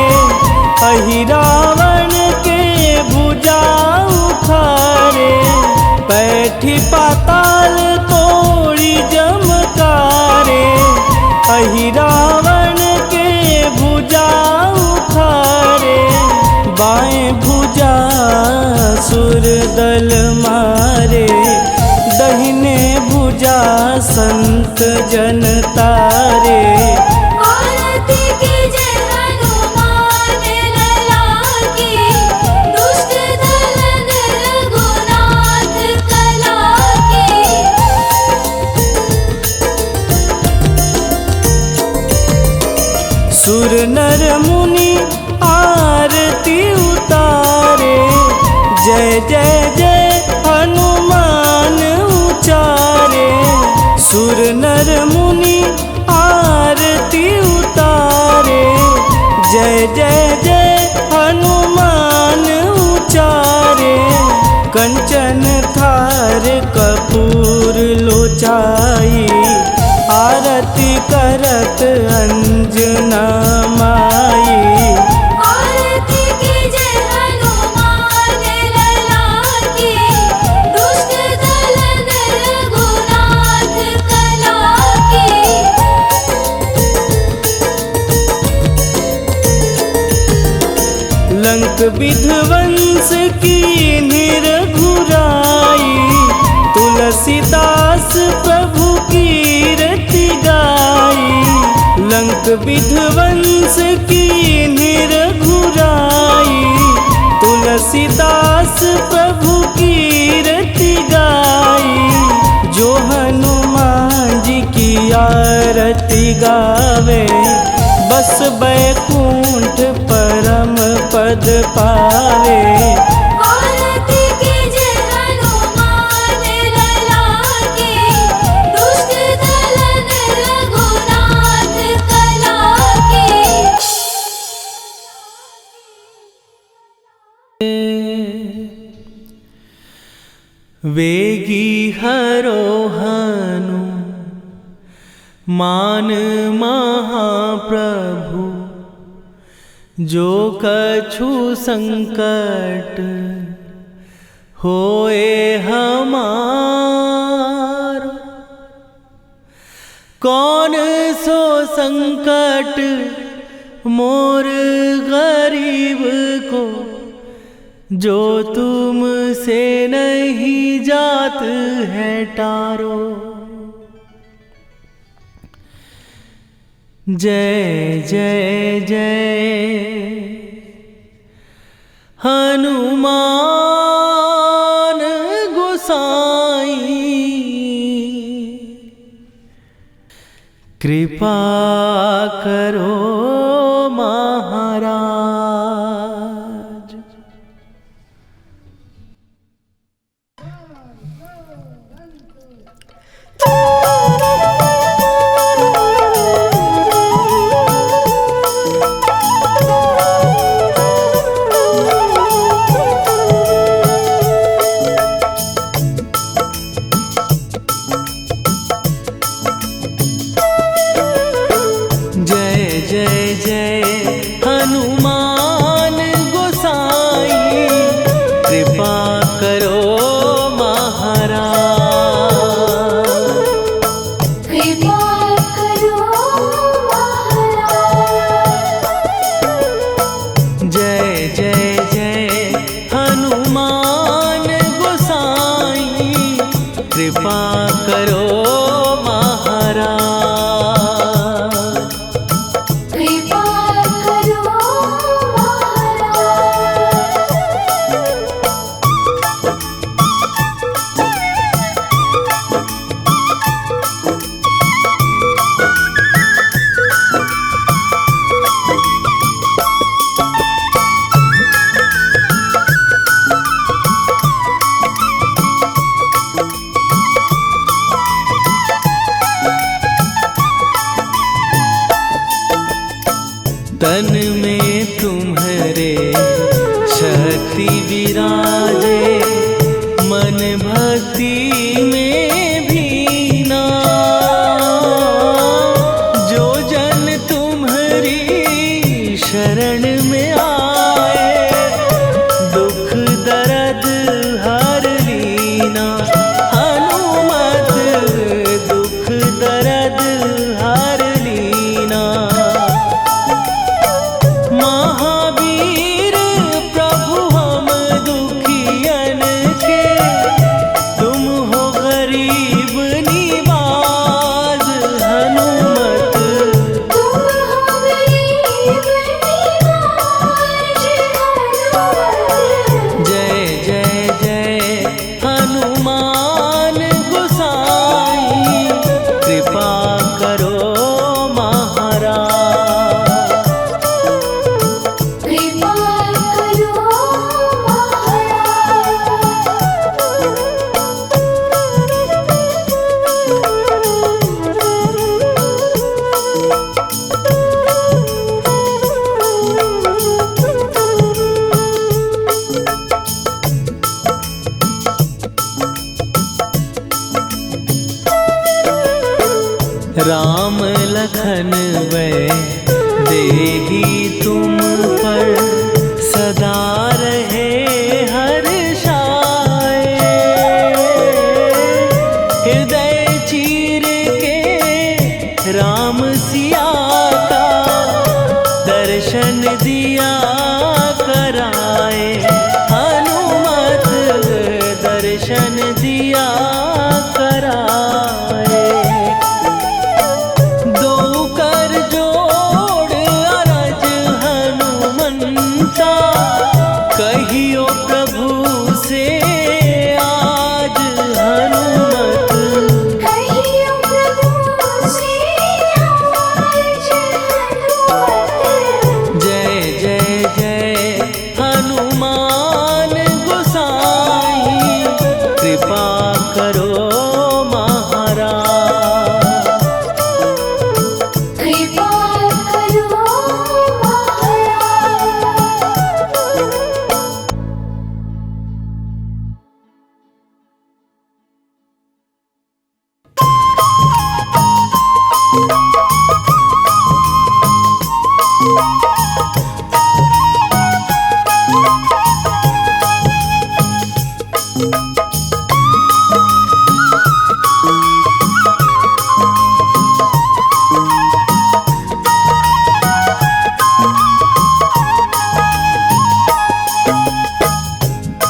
Speaker 3: अहि रावण के भुजा उखारे। बैठी पाताल तोड़ी जमकारे, अहि रावण के भुजा उखारे। बाएं भुजा सुर दल मारे, दहिने भुजा संत जन तारे।
Speaker 2: आरती कीजे हनुमान लला की, दुष्ट दलन रघुनाथ कला की।
Speaker 3: सुर नर मुनि आरती उतारे, जय जय जय हनुमान उचारे। सुर नर मुनि आरती उतारे, जय जय जय हनुमान उचारे। कंचन थार कपूर लोचाई, आरती करत अंजना माई।
Speaker 2: आरती कीजे हनुमान लला की, दुष्ट दलन रघुनाथ कला की।
Speaker 3: लंक विध्वंस की निरघुराई, तुलसीदास प्रभु की रति गाई। लंक विध्वंस की निरघुराई, तुलसीदास प्रभु की रति गाई। जो हनुमान जी की आरती गावे, बस बैकुंठ परम पद पावे।
Speaker 2: आरती कीजे हनुमान लला की, दुष्ट दलन रघुनाथ कला की।
Speaker 1: वेगी हरोहनु मान महाप्रभु, जो कछु संकट होए हमार, कौन सो संकट मोर गरीब को, जो तुमसे नहीं जात है टारो। जय जय जय हनुमान गोसाई, कृपा करो महाराज। हनुमान गोसाई, कृपा करो महाराज।
Speaker 2: कृपा करो महाराज।
Speaker 1: जय जय जय हनुमान गोसाई, कृपा करो महाराज। तन में तुम्हारे शक्ति विराजे, मन भक्ति में भीना। जो जन तुम्हारी शरण में आए, दुख दर्द हर लीना। हनुमत दुख दर्द हर लीना। महावीर प्रभु हम दुखियन के, तुम हो गरीब निवाज। हनुमत
Speaker 2: तुम हो गरीब निवाज।
Speaker 1: जय जय जय हनुमान गोसाई, कृपा करो महाराज।
Speaker 2: कृपा करो
Speaker 1: राम लखन वै देही तुम पर, सदा रहे हर्षाए। हृदय चीर के राम सिया का, दर्शन दिया कराए। हनुमत दर्शन दिया कराए। दो कर जोड़ अरज हनुमंता, कहियो प्रभु से आज। हनुमत
Speaker 2: कहियो प्रभु से आज।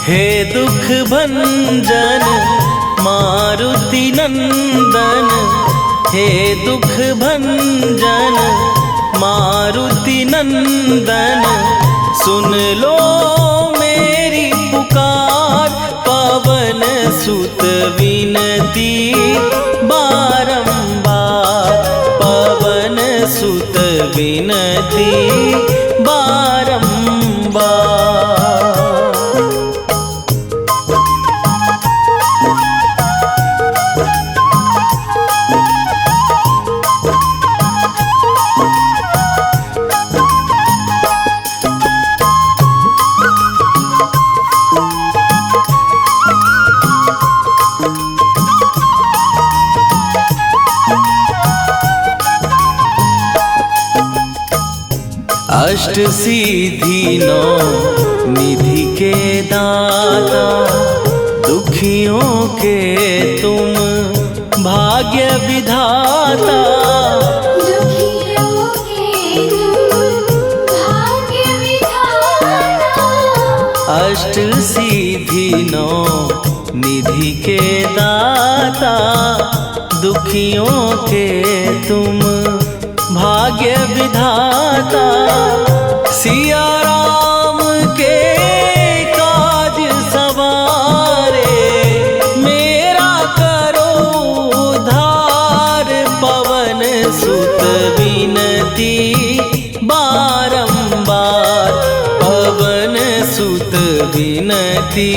Speaker 1: हे दुख भंजन मारुति नंदन, हे दुख भंजन मारुति नंदन, सुन लो मेरी पुकार, पवन सुत विनती बारंबार, पवन सुत विनती बारंबार। अष्ट सिद्धि नौ निधि के दाता, दुखियों के तुम भाग्य विधाता,
Speaker 2: दुखियों के तुम भाग्य विधाता।
Speaker 1: अष्ट सिद्धि नौ निधि के दाता, दुखियों के तुम भाग्य विधाता, सिया राम के काज सवारे, मेरा करो उद्धार, पवन सुत विनती बारंबार, पवन सुत विनती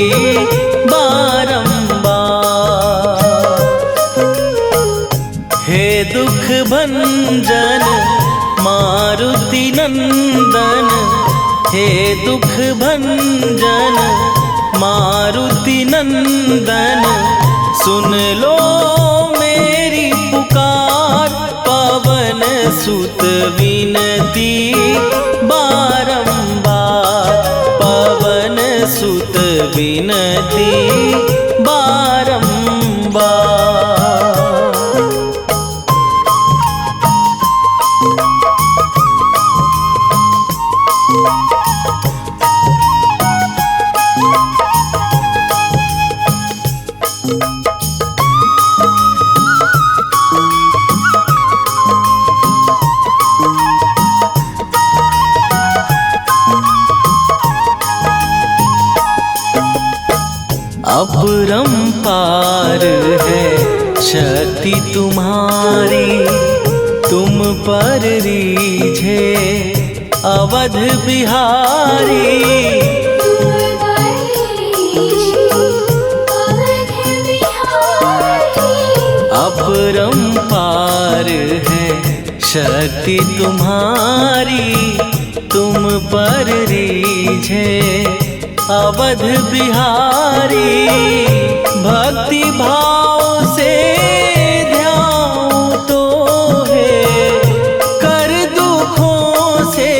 Speaker 1: बारंबार। हे दुख भंजन मारुति नंदन, हे दुख भंजन मारुति नंदन, सुन लो मेरी पुकार, पवन सुत विनती बारंबार, पवन सुत विनती बारंबार। अपरंपार है शक्ति तुम्हारी, तुम पर रीझे अवध बिहारी,
Speaker 2: तुम बरीशी अवध बिहारी।
Speaker 1: अपरंपार है शक्ति तुम्हारी, तुम पर रीझे अवध बिहारी, भक्ति भाव से ध्यान तो है, कर दुखों से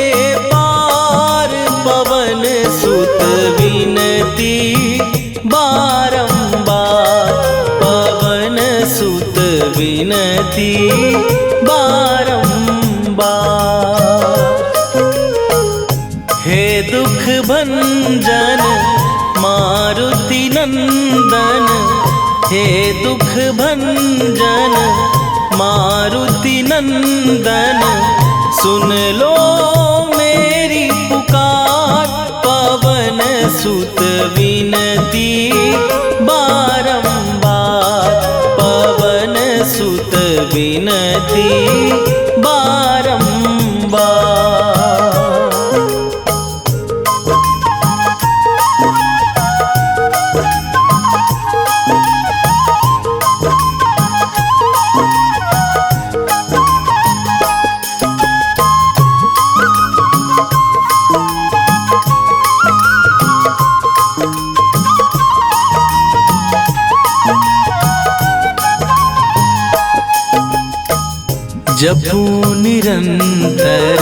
Speaker 1: पार, पवन सुत विनती बारंबार, पवन सुत विनती बारंबार। हे दुख भंजन मारुति नंदन, हे दुख भंजन मारुति नंदन, सुन लो मेरी पुकार, पवन सुत विनती बारंबार, पवन सुत विनती बारंबार। जपू निरंतर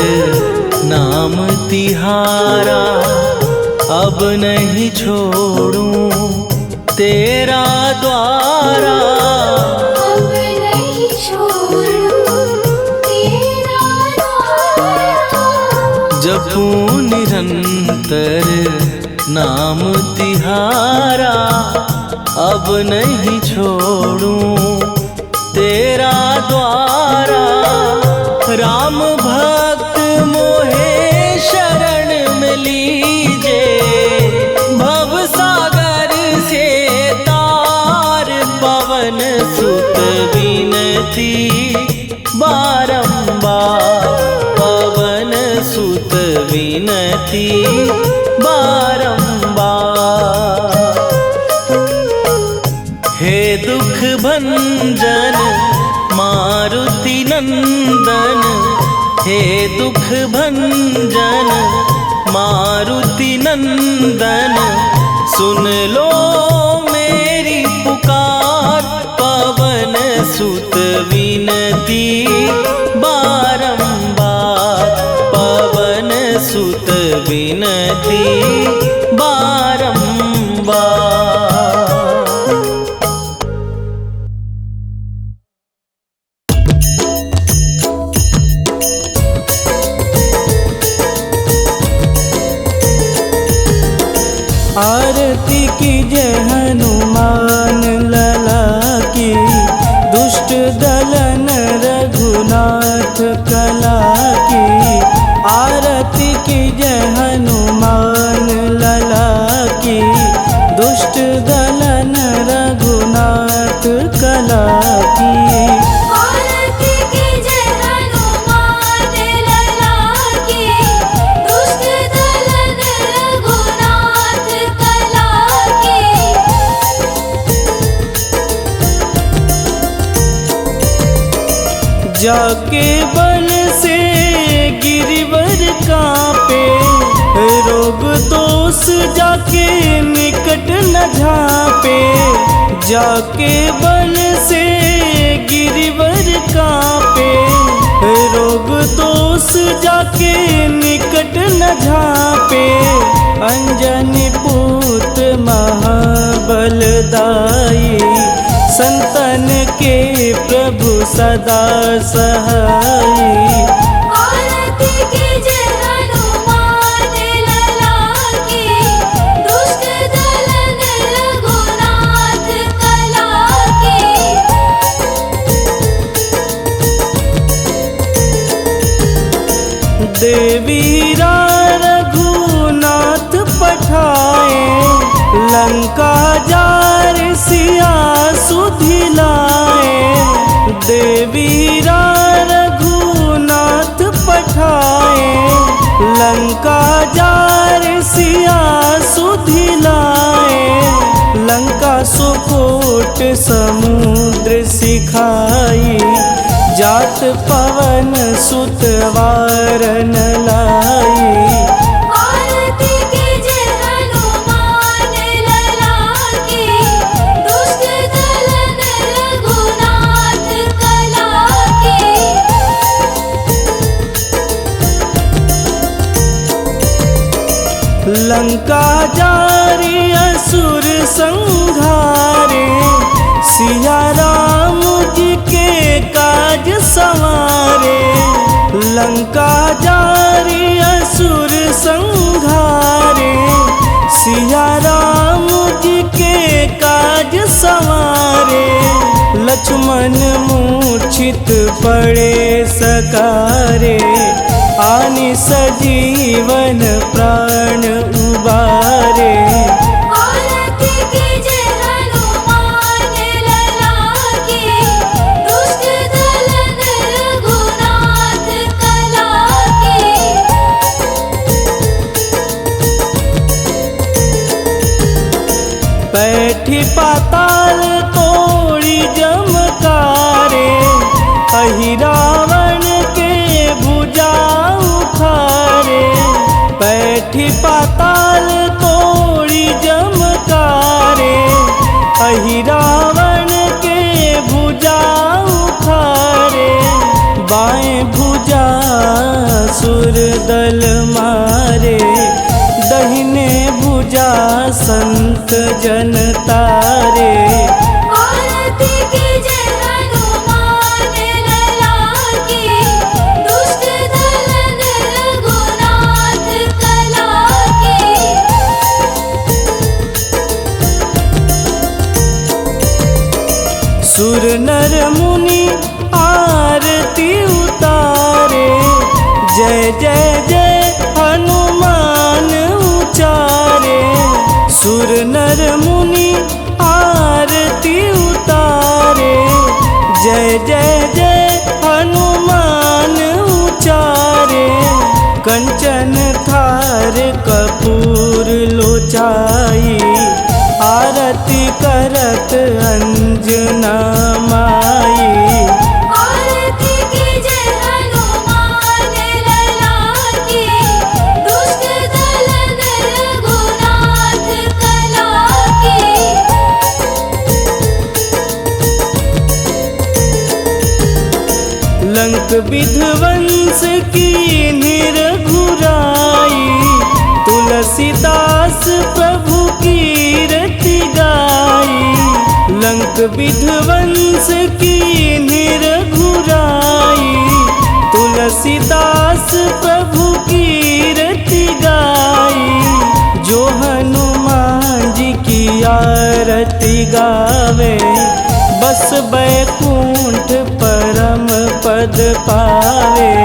Speaker 1: नाम तिहारा, अब नहीं छोड़ूं तेरा द्वारा,
Speaker 2: अब नहीं छोड़ूं तेरा द्वारा।
Speaker 1: जपू निरंतर नाम तिहारा अब नहीं छोड़ूं तेरा द्वारा। राम भक्त मोहे शरण में लीजे, भव सागर से तार पवन सुत विनती बारंबार, पवन सुत विनती बारंबार। हे दुख भंजन मारुति नंदन, हे दुख भंजन मारुति नंदन, सुन लो मेरी पुकार, पवन सुत विनती बारंबार, पवन सुत विनती बारंबार।
Speaker 3: आरती कीजय हनुमान लला की, दुष्ट दलन रघुनाथ कला की। आरती कीजय हनुमान लला की, दुष्ट दलन रघुनाथ कला की।
Speaker 2: आरती कीजय हनुमान लला की, दुष्ट दलन रघुनाथ कला की।
Speaker 3: जाके बल से गिरिवर कांपे, रोग दोष जाके निकट न झांपे। जाके बल से गिरिवर कांपे, रोग दोष जाके निकट न झांपे। अंजनी पुत्र महाबलदाई, संतन के प्रभु सदा सहाई।
Speaker 2: आरती कीजय हनुमान लला की, दुष्ट दलन रघुनाथ कला की।
Speaker 3: देवीरा रघुनाथ पठाए, लंका जार सिया सुधिलाए। देवीरा रघुनाथ पठाए, लंका जार सिया सुधिलाए। लंका सुकोट समुद्र सिखाई, जात पवन सुत वारन लाई।
Speaker 2: आरती कीजय हनुमान लला की, दुष्ट दलन रघुनाथ कला की।
Speaker 3: लंका जारी असुर संघारे, सिया राम जी के काज संवारे। लंका जारी असुर संघारे, सिया राम जी के काज संवारे। लक्ष्मण मूर्छित पड़े सकारे, आनि सजीवन प्राण उबारे।
Speaker 2: आरती कीजय हनुमान लला की, दुष्ट दलन रघुनाथ कला की।
Speaker 3: बैठी पाताल तोड़ी जमकारे, अहि रावण के भुजा उखारे। बैठी पाताल तोड़ी जमकारे, अहि रावण के भुजा उखारे। बाएं भुजा सुर दल मारे, दहिने भुजा संत जन तारे।
Speaker 2: आरती कीजय हनुमान लला की, दुष्ट दलन रघुनाथ कला की।
Speaker 3: नर मुनि आरती उतारे, जय जय जय हनुमान उचारे। कंचन थार कपूर लोचाई, आरती करत अंजना माई।
Speaker 2: आरती कीजय हनुमान लला की, दुष्ट दलन रघुनाथ कला की।
Speaker 3: लंक विध्वंस की घुराई, तुलसीदास प्रभु कीरति गाई। लंक विध्वंस की घुराई, तुलसीदास प्रभु कीरति गाई। जो हनुमान जी की आरती गावे, बस बैकुंठ परम पद पावे।